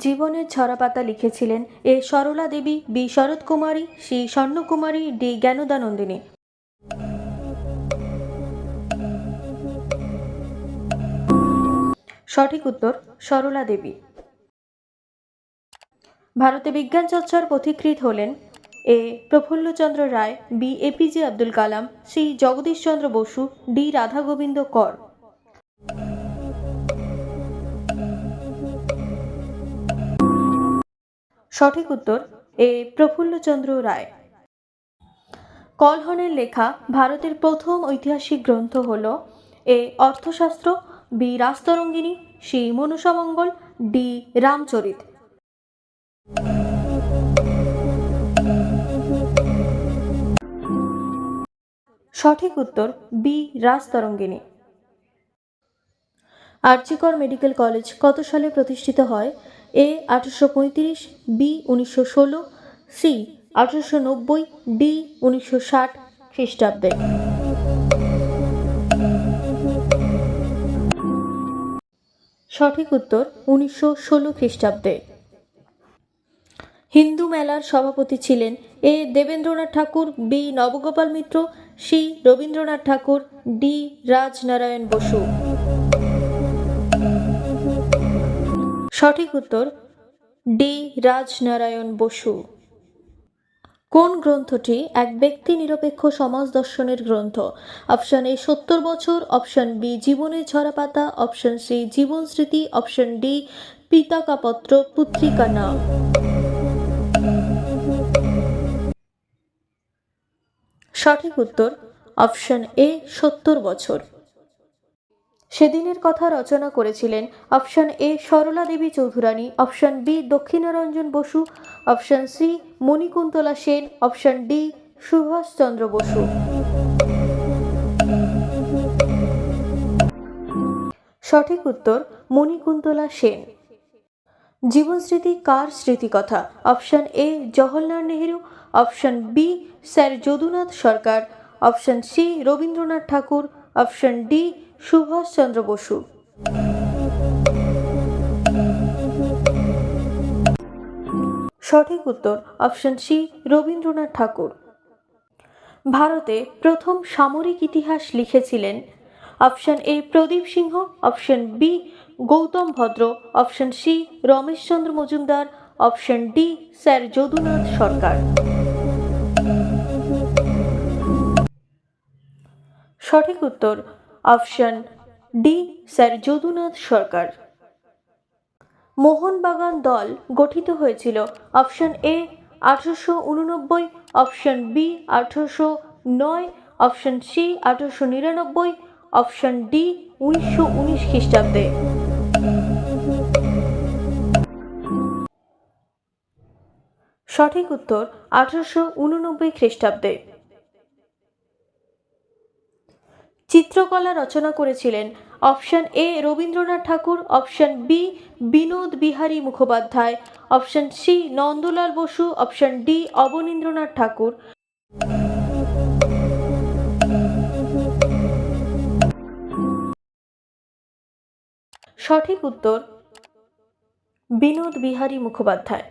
জীবনের ছড়াপাতা লিখেছিলেন এ সরলা দেবী, B Sharatkumari, C Swarnakumari, D Jnanadanandini. সঠিক উত্তর সরলা দেবী। ভারতে বিজ্ঞান চর্চার পথিকৃৎ হলেন এ প্রফুল্লচন্দ্র রায়, B APJ Abdul Kalam, C Jagadish Chandra Basu, D Radha Govinda কর। সঠিক উত্তর এ প্রফুল্লচন্দ্র রায়। কলহনের লেখা ভারতের প্রথম ঐতিহাসিক গ্রন্থ হল এ অর্থশাস্ত্র, বি রাজতরঙ্গিনী, সি মনুষামঙ্গল, ডি রামচরিত। সঠিক উত্তর বি রাজতরঙ্গিনী। আরজি কর মেডিকেল কলেজ কত সালে প্রতিষ্ঠিত হয়? এ 1835, বি 1916, সি 1890, ডি 1960 খ্রিস্টাব্দে। সঠিক উত্তর 1916 খ্রিস্টাব্দে। হিন্দু মেলার সভাপতি ছিলেন এ দেবেন্দ্রনাথ ঠাকুর, বি নবগোপাল মিত্র, সি রবীন্দ্রনাথ ঠাকুর, ডি রাজনারায়ণ বসু। সঠিক উত্তর ডি রাজনারায়ণ বসু। কোন গ্রন্থটি এক ব্যক্তি নিরপেক্ষ সমাজ দর্শনের গ্রন্থ? অপশন এ 70 বছর, অপশন বি জীবনের ঝরাপাতা, অপশন সি জীবন স্মৃতি, অপশন ডি পিতাকাপত্র পুত্রিকা নাম। সঠিক উত্তর অপশন এ 70 বছর। সেদিনের কথা রচনা করেছিলেন option A Sarala Debi Chaudhurani, option B Dakshinaranjan Basu, option C Manikuntala Sen, option D Subhashchandra Basu. সঠিক উত্তর মণিকুন্তলা সেন। জীবনস্মৃতি কার স্মৃতিকথা? Option A Jawaharlal Nehru, option B sir Jadunath Sarkar, option C Rabindranath Thakur, option D Subhashchandra Basu. সঠিক উত্তর অপশন সি রবীন্দ্রনাথ ঠাকুর। ভারতে প্রথম সামরিক ইতিহাস লিখেছিলেন option A Pradip Singha, option B Gautam Bhadra, option C Rameshchandra Majumdar, option D sir Jadunath Sarkar. সঠিক উত্তর option D sir Jadunath Sarkar. Mohun Bagan দল গঠিত হয়েছিল option A 1889, option B 1809, option C 1899, option D 1919 খ্রিস্টাব্দে। সঠিক উত্তর 1889 খ্রিস্টাব্দে। চিত্রকলা রচনা করেছিলেন option A Rabindranath Thakur, option B Binod Bihari Mukhopadhyay, option C Nandalal Basu, option D Abanindranath Thakur. সঠিক উত্তর বিনোদ বিহারী মুখোপাধ্যায়।